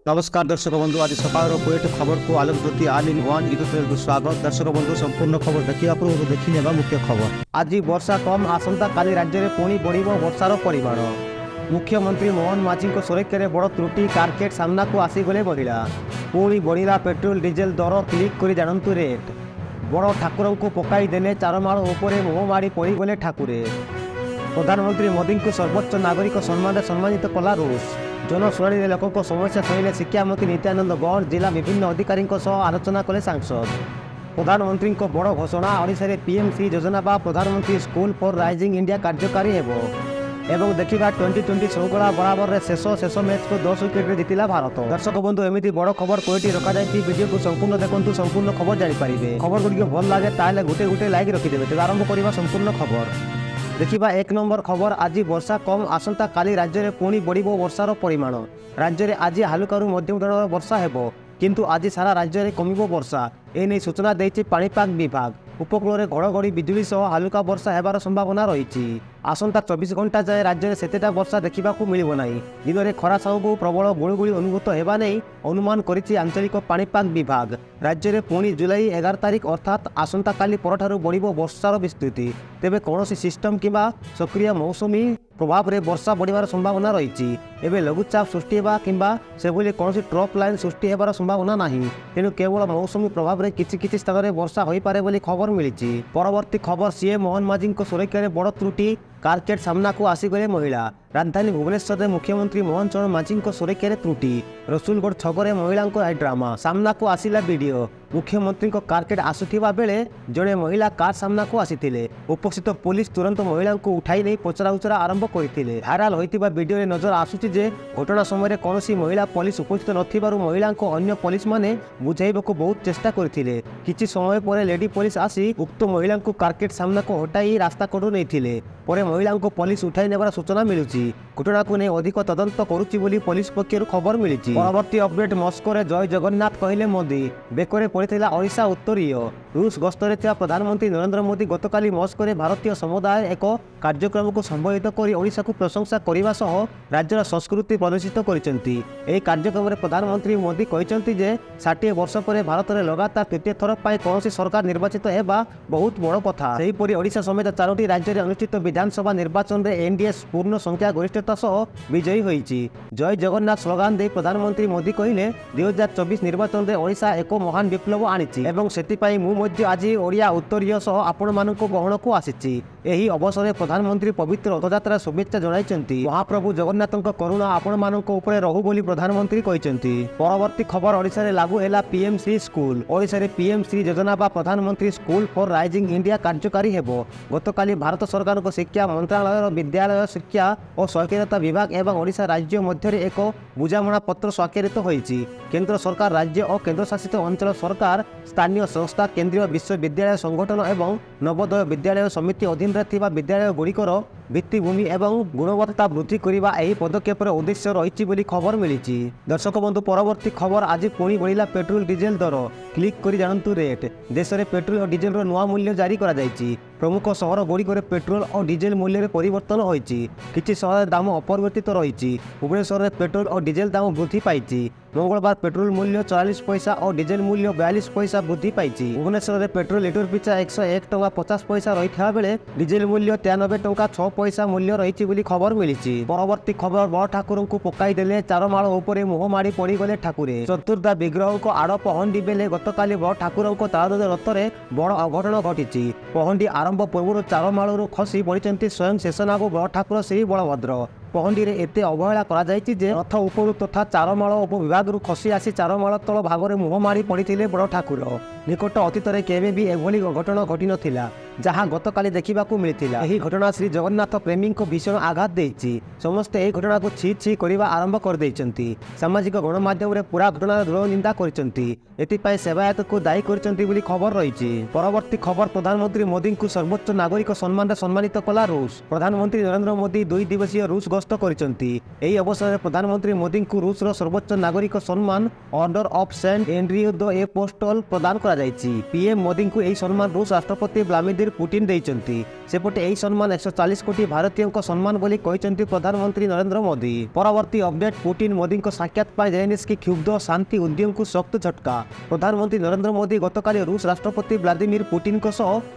नमस्कार दर्शक बंधु, आज सकाल कोएट खबर को Alok Jyoti all in one YouTube channel को स्वागत। दर्शक बंधु, संपूर्ण खबर देखा पूर्व देखी नेबा मुख्य खबर। आज वर्षा कम, आसंता काली राज्य में पुणी बढ़िबो वर्षार परिमाण। मुख्यमंत्री मोहन माझी सुरक्षा में बड़ त्रुटि, कारकेट सामना को आसीगले महिला। पुणी बढ़िला पेट्रोल डीजेल दर, क्लिक कर जानतु रेट। बड़ ठाकुर को पकाई देले चारमाड़ उपरे मुह माड़ी पड़गले ठाकुरे। प्रधानमंत्री मोदी को सर्वोच्च नागरिक सम्मान सम्मानित कला रूस। जनशुणी लोकों समस्या शुणिले शिक्षामंत्री नित्यानंद गौड़। जिला विभिन्न अधिकारी आलोचना कले सांसद। प्रधानमंत्री बड़ घोषणा, ओडिशा रे पीएमसी योजना बा प्रधानमंत्री स्कूल फॉर राइजिंग इंडिया कार्यकारी हेबो। एवं देखा टी20 शृंखला बराबर रे शेष मैच को 10 विकेट जीतिला भारत। दर्शक बंधु, एमती बड़ खबर कोईटी रखा जाए। वीडियो को संपूर्ण देखु, संपूर्ण खबर जानीपारे। खबर गुड़िक भल लगे ताले गोटे गोटे लाइक रखिदेवे। तेज आरंभ करवा संपूर्ण खबर। देखिबा एक नंबर खबर। आज वर्षा कम, आसंता काली राज्य में पुणी बढ़िबो वर्षार परिमाण। राज्य में आज हालुकारू मध्यम धरणर वर्षा हेबो, किंतु आज सारा राज्य में कमिबो वर्षा। एने सूचना देइछि पाणीपाग विभाग। उपकूल में घड़घड़ी बिजुली सह हालुका वर्षा हेबार संभावना रही। आसंता 24 घंटा जाए राज्य में सेतेटा वर्षा देखा मिलिब नहीं। दिन में खरा साहू प्रबल गुड़गुड़ी अनुभूत होगा नहीं अनुमान करिछि आंचलिक पाणीपाग विभाग। राज्य में पुणी जुलाई 11 तारिख अर्थात आसंता काली परठारु बढ़िबो वर्षार विस्तृति। तेबे कौनसी सिस्टम किंबा सक्रिय मौसुमी प्रभाव में वर्षा बढ़िबार संभावना रही। एवं लघुचाप सृष्टि होगा किंबा सेभली कौन ट्रफ लाइन सृष्टि होबार संभावना नहीं। तेणु केवल मौसुमी प्रभाव में किछि स्थान में वर्षा हो पारे बोली खबर मिली। परवर्ती खबर, सीएम मोहन माझी सुरक्षा में बड़ त्रुटि, कारकेट सामना को आसीगले महिला। राजधानी भुवनेश्वर में मुख्यमंत्री मोहन चरण माझी सुरक्षा में त्रुटि। रसुलगढ़ छकरे महिला ड्रामा सामना को आसिला वीडियो। मुख्यमंत्री कारकेट आसुथिबा बेले जड़े महिला कार सामना को आसीथिले। उपस्थित पुलिस तुरंत महिला को उठाई नहीं पचराउचरा आरंभ करथिले। भाइराल होइतिबा वीडियो रे नजर आसुछि जे घटना समय कौनसी महिला पुलिस उपस्थित नथिबारु महिला को अन्य पुलिस माने बुझाइबाकू बहुत चेष्टा करथिले। किछि समय पर लेडी पुलिस आसी उक्त महिला को कारकेट सामना को हटाई रास्ता कड़ू नहीं। पर महिला को पुलिस उठाई नेबार सूचना मिलुछि। घटना को नहीं अधिक तदंत करुछि बोली पुलिस पक्षरु खबर मिली। परवर्ती अपडेट, मस्को रे जय जगन्नाथ कहले मोदी। बेकरे पड़िथिला ओडिशा उत्तरीय। रूस गस्तरे थिया प्रधानमंत्री नरेंद्र मोदी गतकाली मस्को रे भारतीय समुदाय एक कार्यक्रम को संबोधित कर ओडिशा को प्रशंसा करने सह राज्यर संस्कृति प्रदर्शित करिसेंती। एही कार्यक्रम में प्रधानमंत्री मोदी कहिसेंती जे 60 वर्ष पर भारत में लगातार तृतीय थर पर कौन सरकार निर्वाचित होगा बहुत बड़ कथा। सेहीपरि ओडिशा समेत 4टी राज्य में अनुष्ठित विधानसभा निर्वाचन में एनडीए पूर्ण संख्या गरिष्ठता सह विजयी होइछि। जय जगन्नाथ स्लोगान दे प्रधानमंत्री मोदी कहले 2024 निर्वाचन में ओडिशा एक महान विप्लव आनिछि एवं सेतिपाई मु मध्य आज ओडिया उत्तरीय सह आपण मानक गहण को आसिछि। एही अवसर में प्रधानमंत्री पवित्र रथयात्रा शुभेच्छा जणाइछन्ति। महाप्रभु जगन्नाथक करुणा आपण मानक उपरे रहु बोली प्रधानमंत्री कहिछन्ति। परवर्ती खबर, ओडिशा रे लागू हैला पीएमसी स्कूल। ओडिशा रे पीएमसी योजना बा प्रधानमंत्री स्कूल फॉर राइजिंग इंडिया कार्यकारी हेबो। गतकाली भारत सरकार को शिक्षा मंत्रालय विद्यालय शिक्षा और स्वायत्तता विभाग एवं ओडिशा राज्य मध्य एक बुझामणा पत्र स्वाक्षरित होइछि। केंद्र सरकार, राज्य और केंद्र शासित अंचल सरकार, स्थानीय संस्था, केंद्रीय विश्वविद्यालय संगठन एवं नवोदय विद्यालय समिति अधीन थिबा विद्यालय गुड़िकर भित्तिभूमि एवं गुणवत्ता वृद्धि करने यह पदक्षेप उद्देश्य रही बोली खबर मिली। दर्शक बंधु, परवर्ती खबर, आज पुणी बढ़िला पेट्रोल डीजेल दर, क्लिक कर जानतु रेट। देश में पेट्रोल और डीजेल नुआ मूल्य जारी करा जायछि। प्रमुख सहर गुड़िक पेट्रोल और डीजेल मूल्य में परिवर्तन होइछि। किछि सहर दाम अपरिवर्तित रही। भुवनेश्वर में पेट्रोल और डीजेल दाम वृद्धि पाई। मंगलवार पेट्रोल मूल्य 44 पैसा और डीजेल मूल्य 42 पैसा वृद्धि पाई। भुवनेश्वर में पेट्रोल लिटर पिछा 101 टंका 50 पैसा रही बेले डीजेल मूल्य 93 टंका 6 पैसा मूल्य रही खबर मिली। परवर्ती खबर, बड़ ठाकुर को पकाई देले चारमाड़ उपरे मुह माड़ी पड़गले ठाकुरे। चतुर्धा विग्रह को आड़ पहंडी बेले गतकाली बड़ ठाकुर तालध्वज रथ में बड़ अघटन घटी। पहंडी आरंभ पूर्व चारमाड़ू खसी पड़ते स्वयं शेषनाग बड़ ठाकुर श्री बलभद्र। पहंडी रे एते अवहेला करा जायछि जे रथ उपरू तथा चारमाळ उपविभाग खसी आसी चारमाळ तल भाग में मुह माड़ी पड़ते बड़ ठाकुर। निकट अतीत में केवे भी एभली घटना घटी नथिला जहाँ गतकाली देखा मिलता। यही घटना श्री जगन्नाथ प्रेमी को भीषण आघात देछि। समस्ते यह घटना को छी छी करने आरंभ कर देइछन्ति। सामाजिक गणमाध्यम रे पूरा घटना दृढ़ निंदा करिसेंति। एथिपाई सेवायत को दायी करिसेंति बोली खबर रही। परवर्ती खबर, प्रधानमंत्री मोदी को सर्वोच्च नागरिक सम्मान सम्मानित कला रूस। प्रधानमंत्री नरेंद्र मोदी 2 दिवसीय रूस गस्त करिसेंति। एही अवसर में प्रधानमंत्री मोदी को रूस सर्वोच्च नागरिक सम्मान order of Saint Andrew the apostle प्रदान पीएम मोदी को यही सम्मान रूस राष्ट्रपति व्लादिमीर पुतिन देइचंती। सेपटे यही सम्मान 140 कोटी भारतीयों सम्मान बोली कहते प्रधानमंत्री नरेंद्र मोदी। परवर्ती अपडेट पुतिन मोदी साक्षात पाई जेलेंस्की क्षुब्ध शांति उद्यम को शक्त झटका। प्रधानमंत्री नरेंद्र मोदी गतकाली रूस राष्ट्रपति व्लादिमीर पुतिन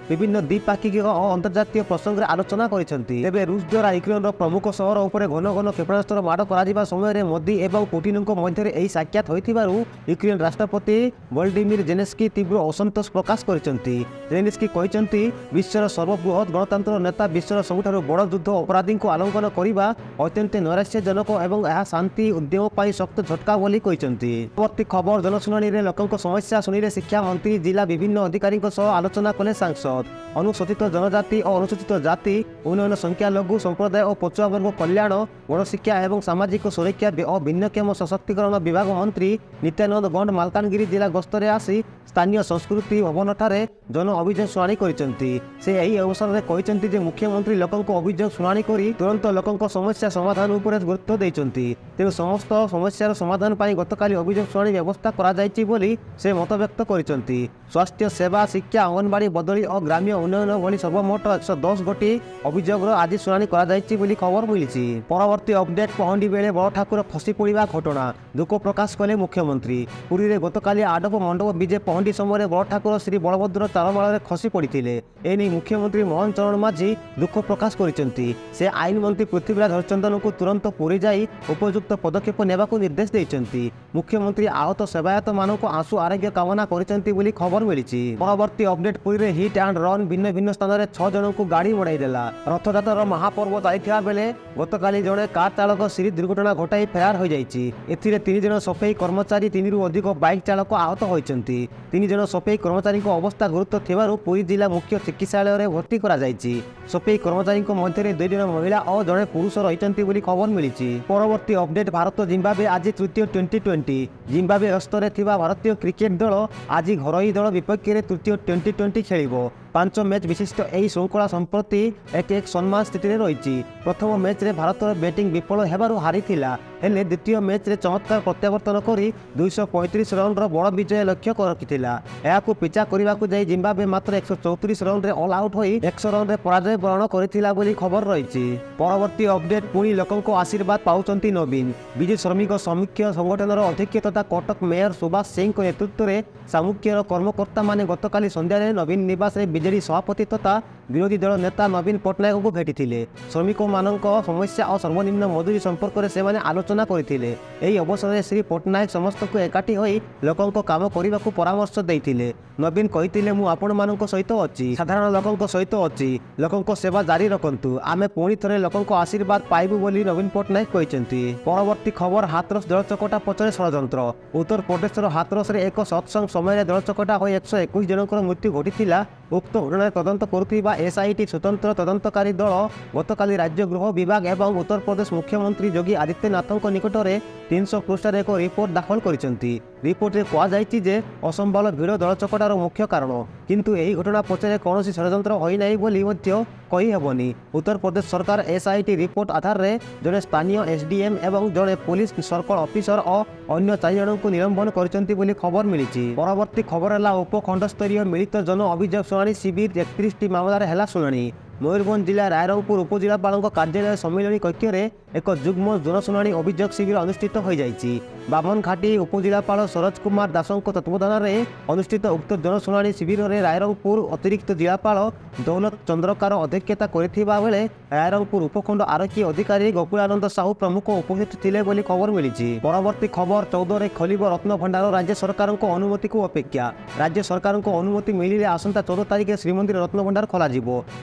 विभिन्न द्विपाक्षिक और अंतर्जातीय प्रसंग में आलोचना कर रूस द्वारा यूक्रेन प्रमुख सहर उपर घन घन क्षेपणास्त्र माड़ कर समय मोदी और पुतिन मध्य यही साक्षात होइथिबारु यूक्रेन राष्ट्रपति वोलोदिमीर जेलेंस्की तीव्र असंतोष प्रकाश करछंती। जेलेंस्की कहछंती विश्वर सर्वबृहत गणतंत्र नेता विश्वर सबुठारु बड़ युद्ध अपराधी को आलंकन करने अत्यंत नैराश्यजनक और यह शांति उद्यम पाई शक्त झटका बोली कहछंती। परवर्ती खबर जनशुणाणी रे लोकंक समस्या शुणिले शिक्षा मंत्री जिला विभिन्न अधिकारी आलोचना कले सांसद। अनुसूचित जनजाति और अनुसूचित जाति उन्नयन संख्यालघु संप्रदाय और पछुआ वर्ग कल्याण गणशिक्षा एवं सामाजिक सुरक्षा और भिन्नक्षम सशक्तिकरण विभाग मंत्री नित्यानंद गंड मालकानगिरी जिला गस्तरे आसी स्थानीय संस्कृति भवन ठारे जन अभियोग शुणाणी करछंती। से यही अवसर में कहते जे मुख्यमंत्री लोकंक अभियोग शुणाणी करी तुरंत लोकंक समस्या समाधान उपर गुरुत्व देइछंती। तेणु समस्त समस्यार समाधान पाई गतकाली अभियोग शुणाणी व्यवस्था करा जायछि बोली से मत व्यक्त करछंती। स्वास्थ्य सेवा शिक्षा अंगनवाड़ी बदली और ग्राम्य उन्नयन भली सर्वमोट 110 गोटी अभियोग आज शुणाणी करा जायछि बोली खबर मिली। परवर्ती अपडेट पहंडी बेले बड़ ठाकुर खसी पड़ा घटना दुख प्रकाश कले मुख्यमंत्री। पुरी में गतकाली आडप मंडप विजे पहंडी समय बड़ ठाकुर श्री बलभद्र चारमाल खसी पड़ते एने मुख्यमंत्री मोहन चरण माझी दुख प्रकाश करछंती। से आईन मंत्री पृथ्वीराज हरिचंदन को तुरंत पुरी जाई उपयुक्त पदक्षेप नेबाकू निर्देश देइछंती। मुख्यमंत्री आहत सेवायत मानक आंसू आरोग्य कामना करछंती बोली खबर मिली। परवर्ती अपडेट पुरी में हिट एंड रन भिन्न भिन्न स्थान में 6 जन को गाड़ी उड़ाईदेला। रथयात्रार महापर्व जाइथिबा बेले गतकाली जड़े कार चालक सीरीज दुर्घटना घटाई फेरार हो जाइछि। एथिरे 3 जन सफाई कर्मचारी 3 रु अधिक बाइक चालक आहत होइछंती। 3 जन सफाई कर्मचारी अवस्था गुरुतर थिबारु पुरी जिला मुख्य चिकित्सालय में भर्ती करा जाइछि। सफाई कर्मचारी मध्य 2 जन महिला और जड़े पुरुष रहिछंती बोली खबर मिली। परवर्ती अपडेट भारत जिम्बाब्वे आज तृतीय T20 जिम्बाब्वे गस्तरे थिबा भारतीय क्रिकेट दल आज घरोई दल विपक्ष में तृतीय T20 खेलिबो। 5 मैच विशिष्ट यही श्रृंखला संप्रति एक सम्मान स्थिति में रही। प्रथम मैच रे भारत बैटिंग विफल होबारु हारिथिला हेले द्वितीय मैच रे चमत्कार प्रत्यावर्तन करी 235 रन बड़ विजय लक्ष्य रखिथिला। एहाकू पिछा करबाकू जाई जिम्बाब्वे मात्र 134 रन रे ऑल आउट होई 100 रन रे पराजय बरण करथिला बोली खबर रही। परवर्ती अपडेट पुणी लोकंक आशीर्वाद पाउचंती नवीन। विजय श्रमिक समीक्षा संगठनर अध्यक्ष तथा कटक मेयर सुभाष सिंह नेतृत्व में सामुख्यर कर्मकर्ता माने गतकाली संध्यारे नवीन निवास रे बीजेडी सभापति तथा विरोधी दल नेता नवीन पट्टनायक को भेटिथिले। श्रमिक मानक समस्या और सर्वनिम्न मजूरी संपर्क में से आलोचना करथिले। एही अवसर में श्री पट्टनायक समस्त को एकाठी होई लोकंक काम करने को परामर्श देइथिले। नवीन कहिथिले मु आपण मानक सहित अछि साधारण लोकंक सहित अछि लोकंक सेवा जारी रखंतु आमे पुणी थरे लोकंक आशीर्वाद पाइबु बोली नवीन पट्टनायक कहिसेंती। परवर्ती खबर हाथरस दलचकटा पछरे षड़यंत्र। उत्तर प्रदेशर हाथरस रे एक सत्संग समय दलचकटा होई 121 जनकर मृत्यु घटिथिला। उक्त घटना तदंत करुथिबा एसआईटी स्वतंत्र तदंतकारी दल गतकाली राज्य गृह विभाग एवं उत्तर प्रदेश मुख्यमंत्री योगी आदित्यनाथों निकट में 300 पृष्ठार एक रिपोर्ट दाखल करिसेंती। रिपोर्ट रे कहुଯାଇଛି जे असंबल भिड़ दलचकटार मुख्य कारण किंतु यही घटना पछरे कौन षड़यंत्र होई नाही बोली मध्य कही हेबनी। उत्तर प्रदेश सरकार एसआईटी रिपोर्ट आधार रे जड़े स्थानीय एसडीएम एवं जड़े पुलिस सर्कल ऑफिसर और अन्य 4 जन को निलंबन करछंती बोली खबर मिली। परवर्ती खबर है उपखंड स्तरीय मिलित जन अभियोग शुणाणी शिविर 31 मामलार है शुणाणी। मयूरभंज जिला रायरंगपुर उपजिलापाल कार्यालय सम्मिलनी कक्ष में एक जुग्म जनशुणाणी अभियोग शिविर अनुष्ठित हो जाइछि। बामनघाटी उपजिलापाल सरोज कुमार दासों तत्वावधान में अनुष्ठित उक्त जनशुणाणी शिविर में रायरंगपुर अतिरिक्त जिलापाल दौलत चंद्रकार अध्यक्षता करथिबा बेले रायरंगपुर उपखंड आरक्षी अधिकारी गोकुलानंद साहू प्रमुख उपस्थित थिले बोली खबर मिली। परवर्ती खबर 14 रे खोलिबो रत्न भंडार राज्य सरकार अनुमति को अपेक्षा। राज्य सरकार अनुमति मिलिले आसंता 14 तारिख श्रीमंदिर रत्न भंडार खोल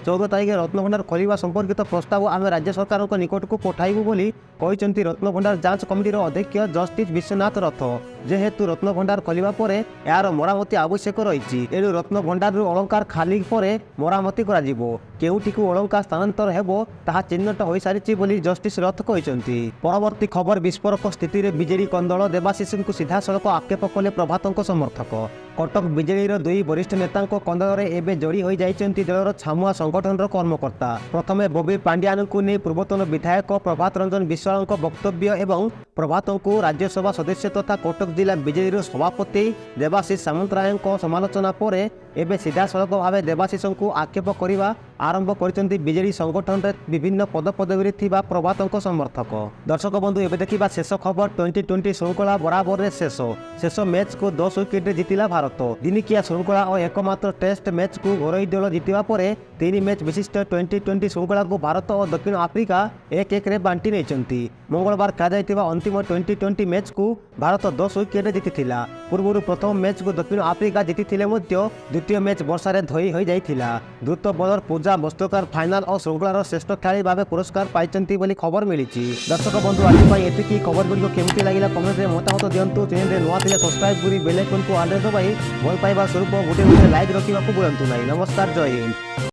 14 तारिख रत्न भंडार खोलिबा संपर्कित प्रस्ताव आम राज्य सरकार निकट को पठाइबु बोली कहते रत्न भंडार जांच कमिटीर अध्यक्ष जस्टिस विश्वनाथ रथ। जेहेतु रत्न भंडार खोलिबा परे यार मरामती आवश्यक रही एणु रत्न भंडार अलंकार खाली परे मरामती कराजिबो। केउटिकु अलंकार स्थानांतर हेबो ताहा चिन्हट हो सारिछि बोली जस्टिस रथ कहते। परवर्ती खबर विस्फोरक स्थिति में बीजेडी कंदल देवाशीष को सीधा सड़क आक्षेप कले प्रभातों समर्थक। कटक बीजेडी 2 वरिष्ठ नेता कंदल में एवं जोड़ी हो जाइछन्ति दलर छामुआ संगठन कर्मकर्ता। प्रथमे बबी पांड्यान को नहीं पूर्वतन विधायक प्रभात रंजन विश्वाल वक्तव्य एवं प्रभातों को राज्यसभा सदस्य तथा कटक ଜିଲ୍ଲା ବିଜେଡିର ସଭାପତି ଦେବାଶିଷ ସାମନ୍ତରାୟଙ୍କ ସମାଲୋଚନା ପରେ ଏବେ ସିଧାସଳଖ ଭାବେ ଦେବାଶିଷଙ୍କୁ ଆକ୍ଷେପ କରିବା ଆରମ୍ଭ କରିଛନ୍ତି ବିଜେଡି ସଂଗଠନରେ ବିଭିନ୍ନ ପଦପଦବୀରେ ଥିବା ପ୍ରଭାତଙ୍କ ସମର୍ଥକ। ଦର୍ଶକ ବନ୍ଧୁ ଏବେ ଦେଖିବା ଶେଷ ଖବର। ଟି20 ଶୃଙ୍ଖଳା ବରାବରରେ ଶେଷ ମ୍ୟାଚ୍କୁ 10 ୱିକେଟରେ ଜିତିଲା ଭାରତ। ଦିନିକିଆ ଶୃଙ୍ଖଳା ଓ ଏକମାତ୍ର ଟେଷ୍ଟ ମ୍ୟାଚ୍କୁ ଘରୋଇ ଦଳ ଜିତିବା ପରେ 3 ମ୍ୟାଚ୍ ବିଶିଷ୍ଟ ଟି20 ଶୃଙ୍ଖଳାକୁ ଭାରତ ଓ ଦକ୍ଷିଣ ଆଫ୍ରିକା 1-1ରେ ବାଣ୍ଟି ନେଇଛନ୍ତି। ମଙ୍ଗଳବାର ଖେଳାଯାଇଥିବା ଅନ୍ତିମ ଟି20 ମ୍ୟାଚ୍କୁ ଭାରତ 10 ୱିକେଟରେ ଜିତିଥିଲା। ପୂର୍ବରୁ ପ୍ରଥମ ମ୍ୟାଚ୍କୁ ଦକ୍ଷିଣ ଆଫ୍ରିକା ଜିତିଥିଲେ ମଧ୍ୟ ଦ୍ୱିତୀୟ ମ୍ୟାଚ୍ ବର୍ଷାରେ ଧୋଇ ହୋଇଯାଇଥିଲା। ଦ୍ରୁତ ବୋଲର ପୂଜା ମସ୍ତୋକାର ଫାଇନାଲ ଓ ଶୃଙ୍ଖଳାର ଶ୍ରେଷ୍ଠ ଖେଳାଳି ଭାବେ ପୁରସ୍କାର ପାଇଛନ୍ତି ବୋଲି ଖବର ମିଳିଛି। ଦର୍ଶକ ବନ୍ଧୁ ଆଜି ପାଇଁ ଏତିକି। ଖବରଗୁଡ଼ିକ କେମିତି ଲାଗିଲା କମେଣ୍ଟରେ ମତାମତ ଦିଅନ୍ତୁ। ଚ୍ୟାନେଲରେ ନୂଆ ଥିଲେ ସବସ୍କ୍ରାଇବ୍ କରି ବେଲ୍ ଆଇକନକୁ ଆଲରେ ଦବାଇ ଭଲ ପାଇବା ସ୍ୱରୂପ ଗୋଟେ ଲାଇକ୍ ରଖିବାକୁ ଭୁଲନ୍ତୁ ନାହିଁ। ନମସ୍କାର, ଜୟ ହିନ୍ଦ।